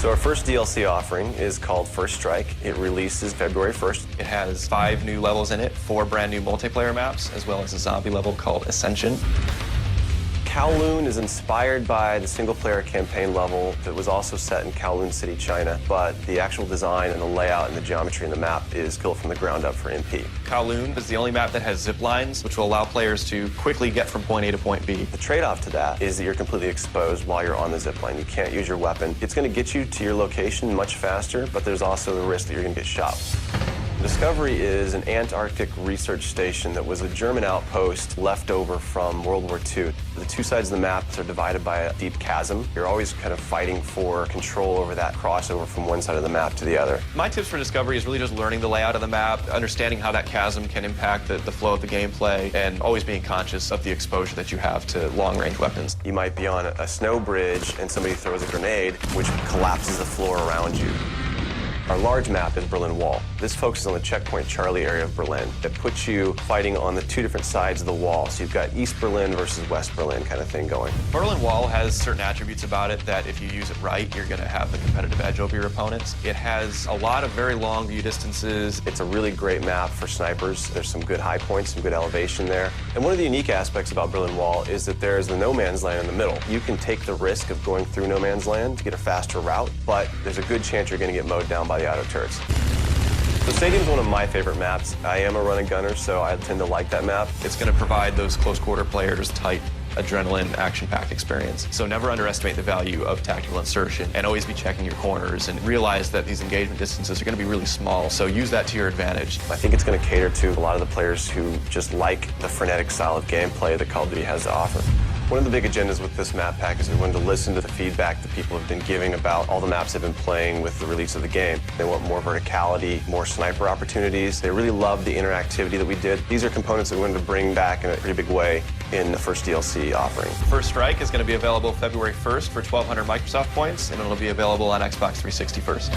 So our first DLC offering is called First Strike. It releases February 1st. It has 5 new levels in it, 4 brand new multiplayer maps, as well as a zombie level called Ascension. Kowloon is inspired by the single-player campaign level that was also set in Kowloon City, China, but the actual design and the layout and the geometry in the map is built from the ground up for MP. Kowloon is the only map that has zip lines, which will allow players to quickly get from point A to point B. The trade-off to that is that you're completely exposed while you're on the zip line. You can't use your weapon. It's going to get you to your location much faster, but there's also the risk that you're going to get shot. Discovery is an Antarctic research station that was a German outpost left over from World War II. The 2 sides of the map are divided by a deep chasm. You're always kind of fighting for control over that crossover from one side of the map to the other. My tips for Discovery is really just learning the layout of the map, understanding how that chasm can impact the flow of the gameplay, and always being conscious of the exposure that you have to long-range weapons. You might be on a snow bridge and somebody throws a grenade, which collapses the floor around you. Our large map is Berlin Wall. This focuses on the checkpoint Charlie area of Berlin. It puts you fighting on the 2 different sides of the wall. So you've got East Berlin versus West Berlin kind of thing going. Berlin Wall has certain attributes about it that if you use it right, you're going to have the competitive edge over your opponents. It has a lot of very long view distances. It's a really great map for snipers. There's some good high points, some good elevation there. And one of the unique aspects about Berlin Wall is that there's the no man's land in the middle. You can take the risk of going through no man's land to get a faster route, but there's a good chance you're going to get mowed down by the auto turrets. The Stadium's one of my favorite maps. I am a run and gunner, so I tend to like that map. It's going to provide those close quarter players tight adrenaline, action-packed experience. So never underestimate the value of tactical insertion, and always be checking your corners and realize that these engagement distances are going to be really small, so use that to your advantage. I think it's going to cater to a lot of the players who just like the frenetic style of gameplay that Call of Duty has to offer. One of the big agendas with this map pack is we wanted to listen to the feedback that people have been giving about all the maps they've been playing with the release of the game. They want more verticality, more sniper opportunities. They really love the interactivity that we did. These are components that we wanted to bring back in a pretty big way in the first DLC offering. First Strike is going to be available February 1st for 1,200 Microsoft points, and it'll be available on Xbox 360 first.